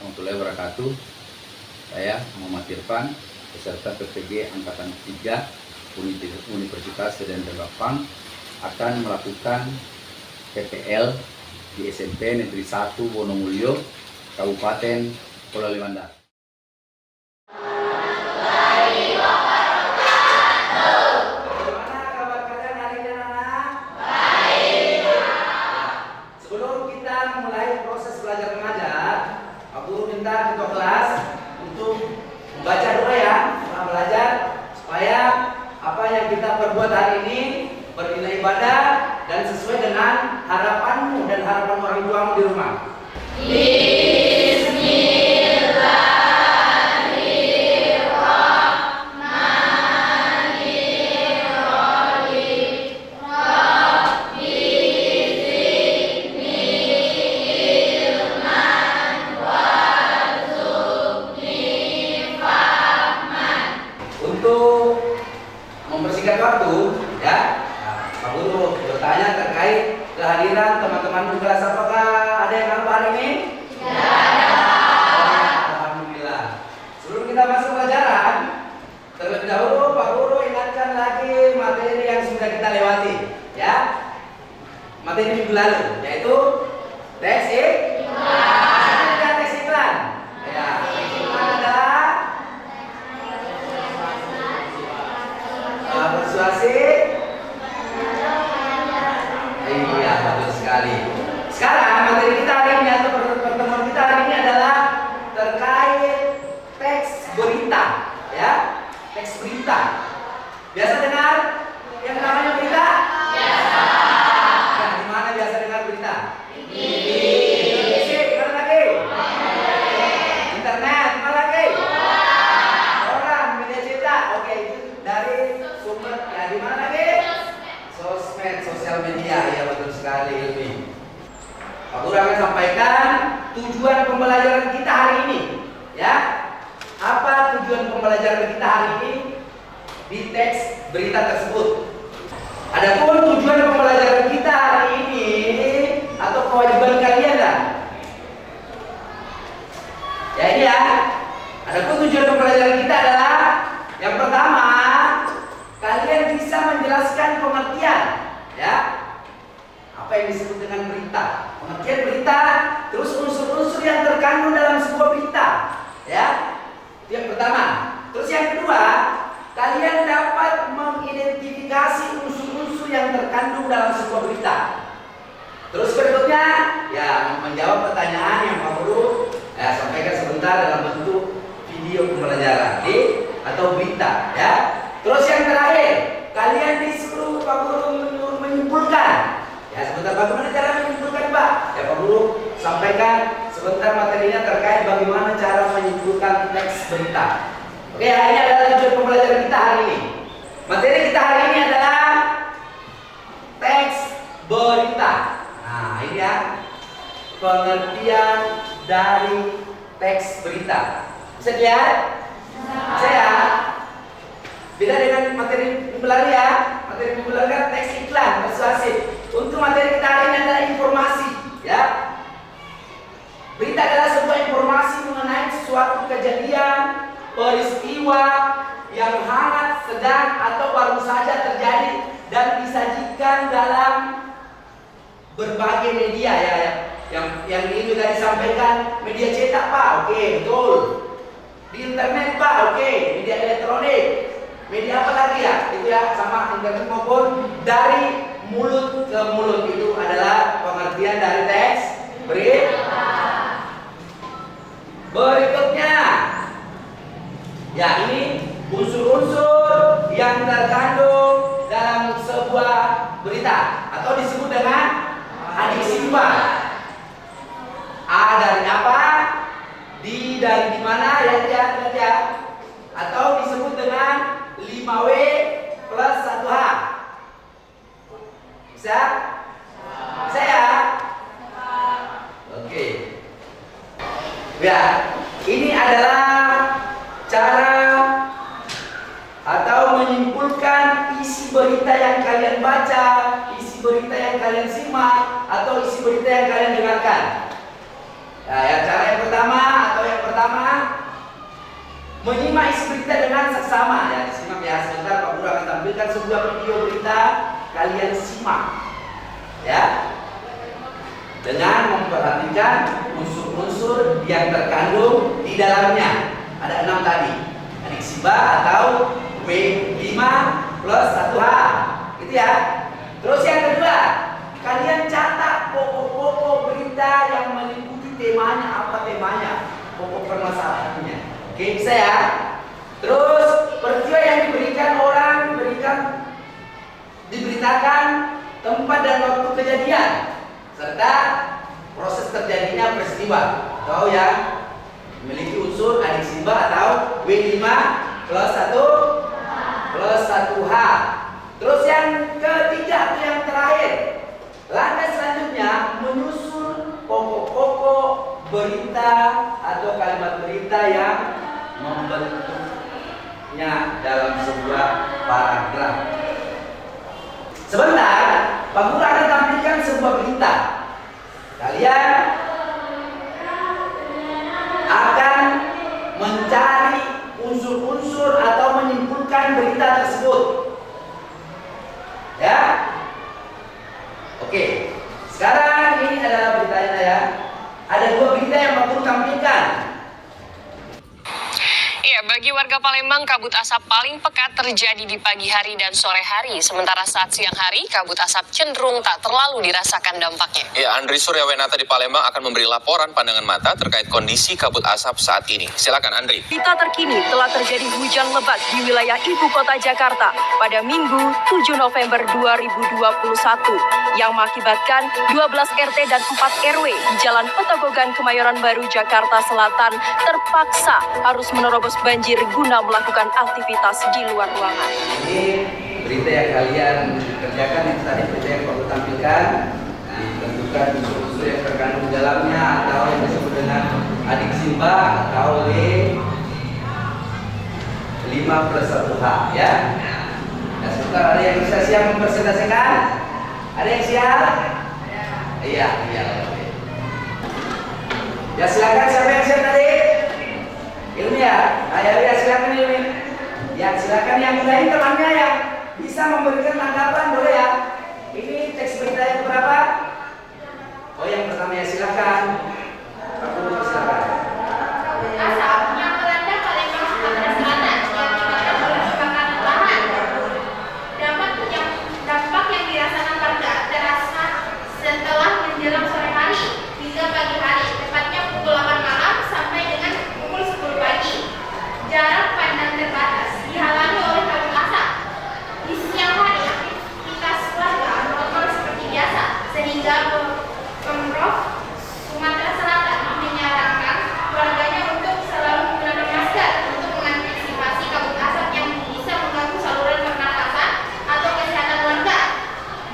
warahmatullahi wabarakatuh. Saya Muhammad Irfan, peserta PPG Angkatan 3 Universitas Sdn Bapang akan melakukan PPL di SMP Negeri 1 Wonomulyo, Kabupaten Polewali Mandar. Minta ketua kelas untuk membaca doa ya, setelah belajar supaya apa yang kita perbuat hari ini bernilai ibadah dan sesuai dengan harapanmu dan harapan orang tuamu di rumah. Untuk mempersingkat waktu, ya, Pak Guru bertanya terkait kehadiran teman-teman di kelas. Apakah ada yang hafal hari ini? Tidak ada. Alhamdulillah. Sebelum kita masuk pelajaran, terlebih dahulu Pak Guru ingatkan lagi materi yang sudah kita lewati, ya. Materi minggu lalu, yaitu teks iklan. Ya, teks iklan adalah persuasi. Iya, betul sekali. Sekarang materi kita hari ini atau pertemuan kita hari ini adalah terkait teks berita, ya. Teks berita. Biasa dengar yang namanya berita? Biasa. Nah, di mana biasa dengar berita? Di televisi, mana lagi? Internet, mana lagi? Koran, media cetak. Oke, itu dari sumber ya, di mana lagi? Sosmed, sosial media. Ya, betul sekali ini. Pak Guru akan sampaikan tujuan pembelajaran kita hari ini, ya. Apa tujuan pembelajaran kita hari ini di teks berita tersebut? Adapun tujuan pembelajaran kita hari ini atau kewajiban kalian lah. Ya ini ya. Adapun tujuan pembelajaran kita adalah yang pertama, kalian bisa menjelaskan pengertian, ya. Apa yang disebut dengan berita? Pengertian berita, terus unsur-unsur yang terkandung dalam sebuah berita, ya. Itu yang pertama. Terus yang kedua, kalian dapat mengidentifikasi unsur-unsur yang terkandung dalam sebuah berita. Terus berikutnya, ya, menjawab pertanyaan yang Pak Guru sampaikan sebentar dalam bentuk video pembelajaran atau berita, ya. Terus yang terakhir, kalian disuruh Pak Guru menyimpulkan. Ya, sebentar bagaimana cara menyimpulkan, Pak? Ya, Pak Guru sampaikan sebentar materinya terkait bagaimana cara menyimpulkan teks berita. Oke, ini adalah tujuan pembelajaran kita hari ini. Materi kita hari ini adalah teks berita. Nah, ini ya, pengertian dari teks berita. Bisa dilihat? Saya beda dengan materi minggu lalu ya. Materi minggu lalu kan teks iklan, persuasif. Untuk materi kita hari ini adalah informasi, ya. Berita adalah sebuah informasi mengenai suatu kejadian, peristiwa yang hangat, sedang, atau baru saja terjadi dan disajikan dalam berbagai media, ya. Yang ini juga disampaikan media cetak, Pak. Oke, betul. Di internet, Pak. Oke, media elektronik. Media apa lagi ya? Itu ya, sama internet maupun dari mulut ke mulut. Itu adalah pengertian dari teks berita. Berikutnya, ya, ini unsur-unsur yang terkandung dalam sebuah berita atau disebut dengan adiksi, Pak. A dari apa? D dari dimana, ya. Atau disebut dengan 5W plus 1H. Bisa? Bisa ya? Oke. Ya, ini adalah cara atau menyimpulkan isi berita yang kalian baca, isi berita yang kalian simak, atau isi berita yang kalian dengarkan. Nah, ya, cara yang pertama atau menyimak isi berita dengan seksama. Ya, simak ya. Sebentar Pak Guru akan tampilkan sebuah video berita. Kalian simak, ya, dengan memperhatikan unsur-unsur yang terkandung di dalamnya. Ada 6 tadi. Adiksi ba atau W5 plus 1H. Gitu ya. Terus yang kedua, kalian catat pokok-pokok berita yang meliputi temanya. Apa temanya? Pokok permasalahannya. Oke, bisa ya? Terus peristiwa yang diberitakan tempat dan waktu kejadian serta proses terjadinya peristiwa. Tahu ya? Memiliki unsur adiksi ba atau W5 plus 1H. Terus yang ketiga atau yang terakhir, langkah selanjutnya menyusun pokok-pokok berita atau kalimat berita yang membentuknya dalam sebuah paragraf. Sebentar, Pak Guru akan tampilkan sebuah berita. Kalian akan mencari unsur-unsur atau menyimpulkan berita tersebut. Ya. Oke. Sekarang ini adalah beritanya ya. Ada 2 berita yang Pak Guru tampilkan. Ya, bagi warga Palembang, kabut asap paling pekat terjadi di pagi hari dan sore hari. Sementara saat siang hari, kabut asap cenderung tak terlalu dirasakan dampaknya. Ya, Andri Suryawenata di Palembang akan memberi laporan pandangan mata terkait kondisi kabut asap saat ini. Silakan Andri. Berita terkini telah terjadi hujan lebat di wilayah ibu kota Jakarta pada Minggu 7 November 2021 yang mengakibatkan 12 RT dan 4 RW di Jalan Petogogan Kemayoran Baru, Jakarta Selatan terpaksa harus menerobos banjir guna melakukan aktivitas di luar ruangan. Ini berita yang kalian kerjakan, itu tadi berita yang Pak Guru tampilkan, ditentukan unsur yang terkandung di dalamnya atau yang disebut dengan adiksi ba atau W5 plus 1H, ya. Nah, sebentar, ada yang bisa siap mempresentasikan? Ada yang siap? Iya. Oke. Ya, silakan, siapa yang siap tadi? Ilmi ya? Ya, silakan Ilmi. Ya, silakan yang mulai temannya yang bisa memberikan tanggapan, boleh ya? Ini teks berita yang berapa? Oh, yang pertama ya, silakan. Pak Guru, silakan. Asap yang melanda Palembang Sumatera Selatan yang dimakan oleh kebakaran lahan. Dampak yang dirasakan warga terasa setelah menjelang sore hari hingga pagi hari, tepatnya pukul 8 malam sampai dengan pukul 10 pagi. Jarak pandang terbatas dihalangi oleh kabut asap. Di siang hari aktivitas warga normal seperti biasa, sehingga Pemprov Sumatera Selatan menyarankan warganya untuk selalu menggunakan masker untuk mengantisipasi kabut asap yang bisa mengganggu saluran pernapasan atau kesehatan warga.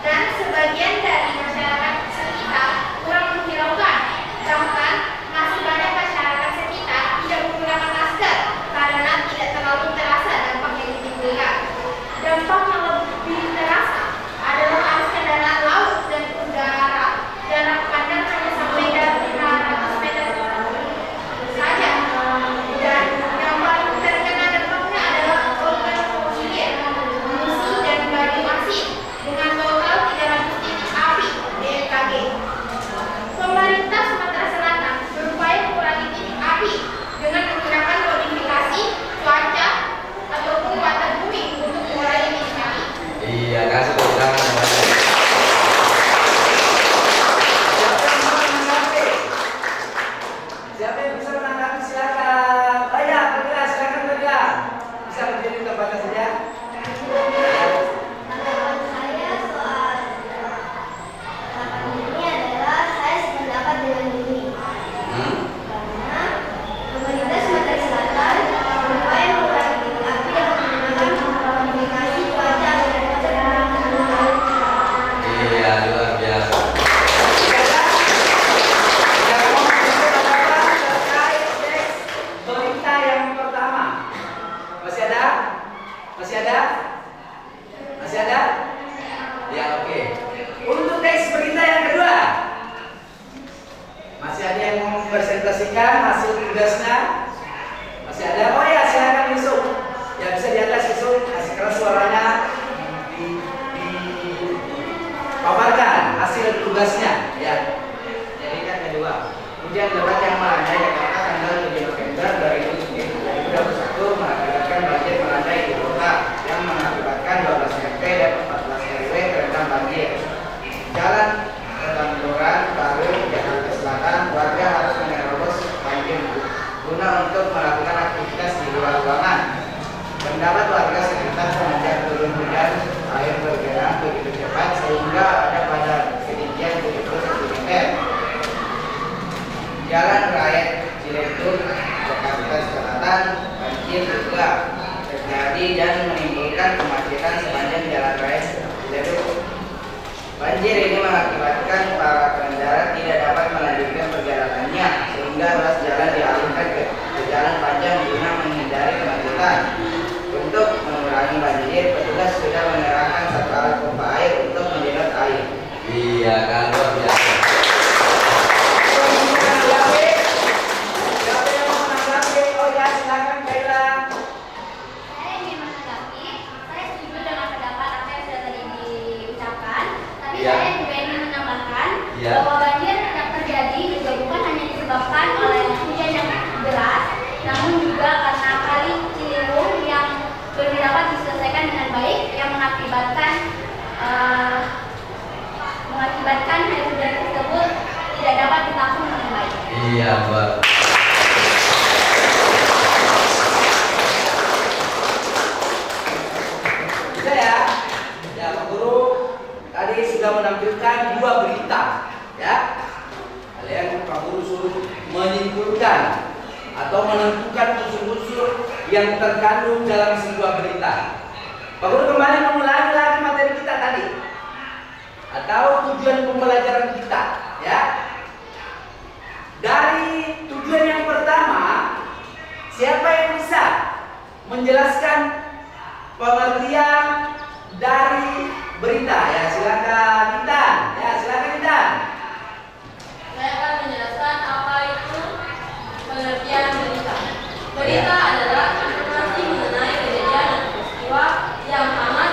Dan sebagian dari masyarakat sekitar kurang menghiraukan. Bahkan masih banyak masyarakat sekitar tidak menggunakan masker karena tidak terlalu terasa dampak yang ditimbulkan. Dampak yang lebih terasa adalah arus kendaraan laut dan udara. Jarak pandang hanya sampai dari 500 meter saja. Dan yang paling terkena dampaknya adalah organ oksigen, emisi dan batu asin dengan total 300 titik api BMKG. Pemerintah Sumatera Selatan berupaya mengurangi titik api dengan menggunakan modifikasi cuaca ataupun muatan bumi untuk mengurangi titik api. Iya, kasih tepuk tangan. Siapa yang bisa menanggapi? Silakan. Silakan Berila. Bisa berdiri di tempatnya saja. Saya soal harapan ini adalah saya sependapat dengan ini karena pemerintah Sumatera Selatan berupaya mengurangi titik api dengan menggunakan modifikasi cuaca Iya, luar biasa. Berita yang pertama. Masih ada? Ya, oke. Untuk teks berita yang kedua. Masih ada yang mau mempresentasikan hasil tugasnya? Masih ada? Oh ya, silakan. di atas itu kasih keras suaranya paparkan hasil tugasnya ya. Jadi kan kedua. Kemudian debat yang melandai Jakarta tanggal 7 November 2021 mengakibatkan banjir melandai ibu kota yang mengakibatkan 12 RT dan 14 RW terendam banjir. Jalan Petamburan Baru Jakarta Selatan warga harus menerobos banjir guna untuk melakukan aktivitas di luar ruangan. Pendapat warga sekitar semenjak turun hujan air bergerak begitu cepat sehingga ada pada ketinggian 70 cm. Jalan Raya Ciledug Jakarta Selatan banjir juga terjadi dan menimbulkan kemacetan sepanjang Jalan Raya Ciledug. Banjir ini mengakibatkan para pengendara tidak dapat melanjutkan perjalanannya sehingga ruas jalan dialihkan ke jalan panjang guna menghindari kemacetan. Untuk mengurangi banjir, petugas sudah mengerahkan satu alat pompa air untuk menyedot air. Iya kan, luar biasa. Siapa yang mau menanggapi? Oh ya, silakan Kaila. Saya ingin menanggapi, saya setuju dengan pendapat apa yang sudah tadi diucapkan, tapi Ya. saya juga ingin menambahkan Ya. bahwa banjir yang terjadi juga bukan hanya disebabkan oleh hujan yang deras, namun juga karena kali Ciliwung yang belum dapat diselesaikan dengan baik yang mengakibatkan air hujan tersebut tidak dapat ditampung dengan baik. Iya, Mbak. Bisa ya? Ya, Pak Guru tadi sudah menampilkan dua berita, ya. Kalian Pak Guru suruh menyimpulkan atau menentukan unsur-unsur yang terkandung dalam sebuah berita. Pak Guru kembali mengulangi lagi materi kita tadi atau tujuan pembelajaran kita, ya. Dari tujuan yang pertama, siapa yang bisa menjelaskan pengertian dari berita? Ya, silakan Intan. Ya, silakan Intan. Saya akan menjelaskan apa itu pengertian berita. Berita adalah informasi mengenai kejadian atau peristiwa yang amat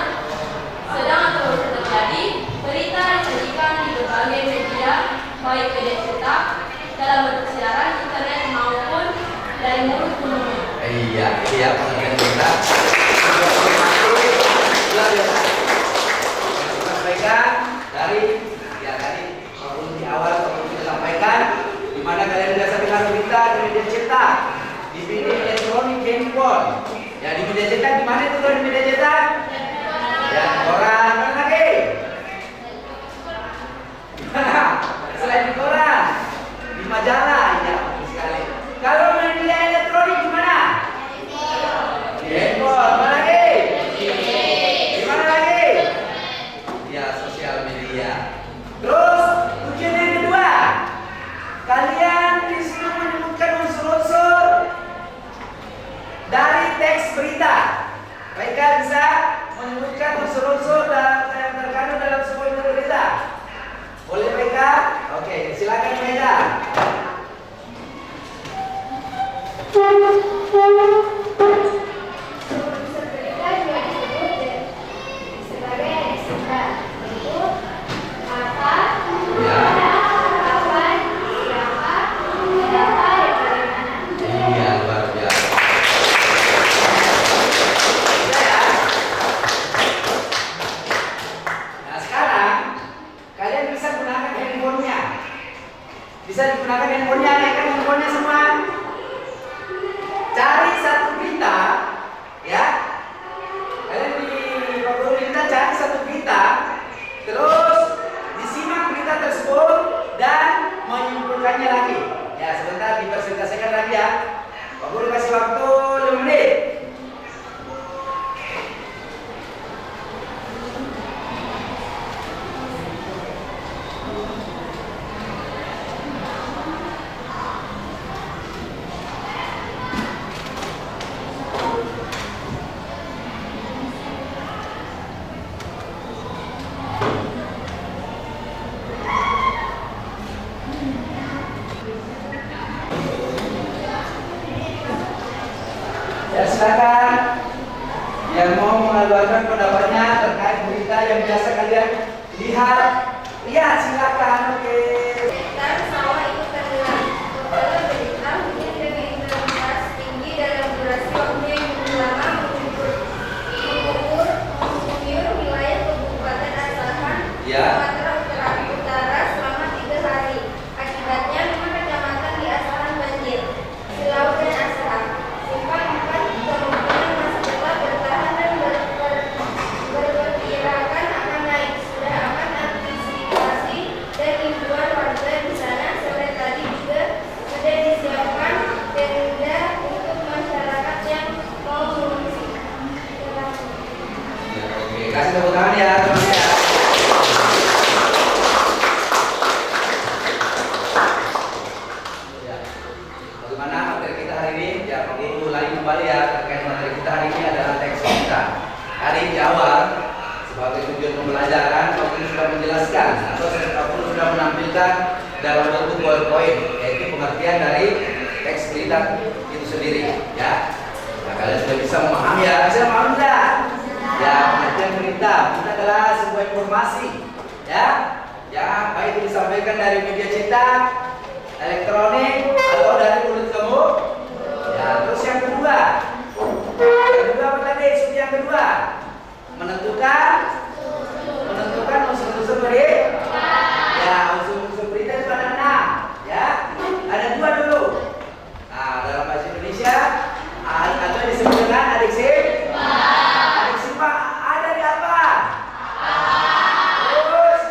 sedang atau baru terjadi. Berita disajikan di berbagai media, baik media cetak, dalam bentuk siaran, internet maupun dari mulut ke mulut. Iya, iya pengertian berita. Luar biasa. Sampaikan dari ya tadi kalau di awal kalau kita sampaikan di mana kalian biasa dengar berita di media cetak, di media elektronik, handphone. Ya di media cetak di mana itu kalau di media cetak? Ya koran, mana lagi? Di mana? Selain di koran, di majalah, ya betul sekali. Kalau media elektronik di mana? Di handphone, mana lagi? Di mana lagi? Ya, sosial media. Terus ujian yang kedua, kalian disuruh menyebutkan unsur-unsur dari teks berita. Mereka bisa menyebutkan unsur-unsur yang terkandung dalam sebuah berita. Boleh mereka? Oke, silakan mereka. Unsur berita juga disebut sebagai data, yaitu kata, kapan, siapa, data, dan bagaimana. Iya, luar biasa. Nah sekarang kalian bisa gunakan handphonenya. Bisa digunakan handphonenya, naikkan handphonenya semua. Cari satu berita, ya. Kalian di Google kita cari satu berita, terus disimak berita tersebut dan menyimpulkannya lagi. Ya sebentar dipresentasikan lagi ya. Pak Guru kasih waktu 5 menit. Ya silakan. mengeluarkan pendapatnya terkait berita yang biasa kalian lihat. Lihat, silakan. Oke. Hektar sawah itu tenggelam. Kepala berita hujan dengan intensitas tinggi dalam durasi waktu yang cukup lama mengguyur wilayah Kabupaten Asahan, Ya. Sumatera Utara selama 3 hari. Akibatnya 5 kecamatan di Asahan banjir. Silau dan Asahan. Simpang 4 kemungkinan masih tetap bertahan dan berperkirakan akan naik. Sudah aman antisipasi dan himbauan warga di sana. Sore tadi juga sudah disiapkan tenda untuk masyarakat yang mau mengungsi. Oke, kasih tepuk tangan ya, teman ya. Ya. Bagaimana materi kita hari ini? Ya, perlu ulangi kembali ya, terkait materi kita hari ini adalah teks kita. Hari di awal sebagai tujuan pembelajaran, Pak Guru sudah menjelaskan atau Pak Guru sudah menampilkan dalam bentuk PowerPoint, yaitu pengertian dari teks berita itu sendiri. Ya, nah, kalian sudah bisa memahami ya? Bisa memahami tidak? Ya, pengertian berita itu adalah sebuah informasi, ya, yang baik itu disampaikan dari media cetak, elektronik, atau dari mulut kamu. Ya, terus yang kedua apa tadi? Sub yang kedua, menentukan unsur-unsur berita. Ya, unsur-unsur berita itu ada 6. Ya, ada 2 dulu. Nah, dalam bahasa Indonesia atau disebut dengan adiksi. Adiksi ada di apa? Terus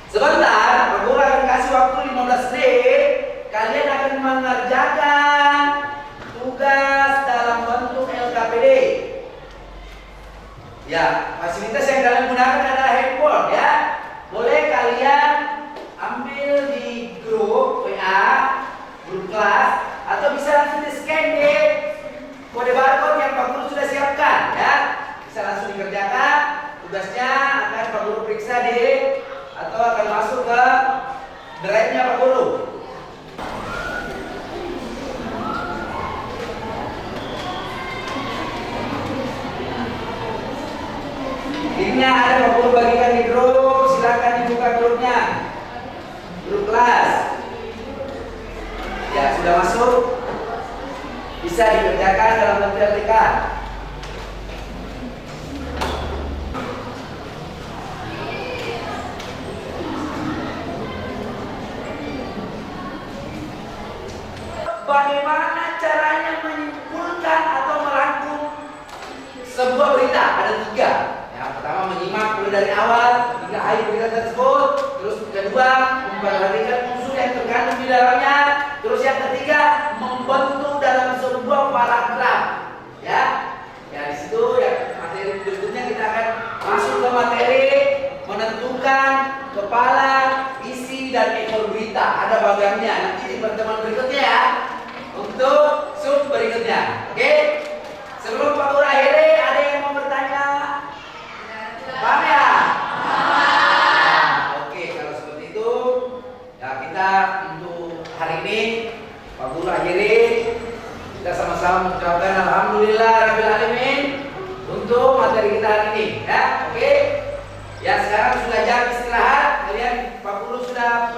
sebentar, Pak Guru akan kasih waktu 15 menit. Kalian akan mengerjakan tugas dalam bentuk LKPD. Ya, fasilitas yang kalian gunakan adalah handphone ya. Boleh kalian ambil di grup WA, grup kelas, atau bisa langsung di-scan di kode barcode yang Pak Guru sudah siapkan ya. Bisa langsung dikerjakan. Tugasnya akan Pak Guru periksa atau akan masuk ke drive-nya Pak Guru. Linknya ada Pak Guru bagikan di grup, silakan dibuka grupnya, grup kelas. Ya, sudah masuk, bisa dikerjakan dalam bentuk LTK. Bagaimana caranya menyimpulkan atau merangkum sebuah berita? Ada 3. Yang pertama, menyimak mulai dari awal hingga akhir berita tersebut. Terus kedua, memperhatikan unsur yang terkandung di dalamnya. Terus yang ketiga, membentuk dalam sebuah paragraf. Ya, di situ ya materi berikutnya kita akan masuk ke materi menentukan kepala, isi dan ekor berita. Ada bagiannya nanti di pertemuan berikutnya ya. Untuk sub berikutnya, oke? Sebelum Pak Guru akhiri, ada yang mau bertanya? Paham ya? Nah, oke, kalau seperti itu, ya kita untuk hari ini Pak Guru akhiri. Kita sama-sama mengucapkan alhamdulillahirabbil untuk materi kita hari ini, ya, oke? Ya, sekarang sudah jam istirahat. Kalian Pak Guru sudah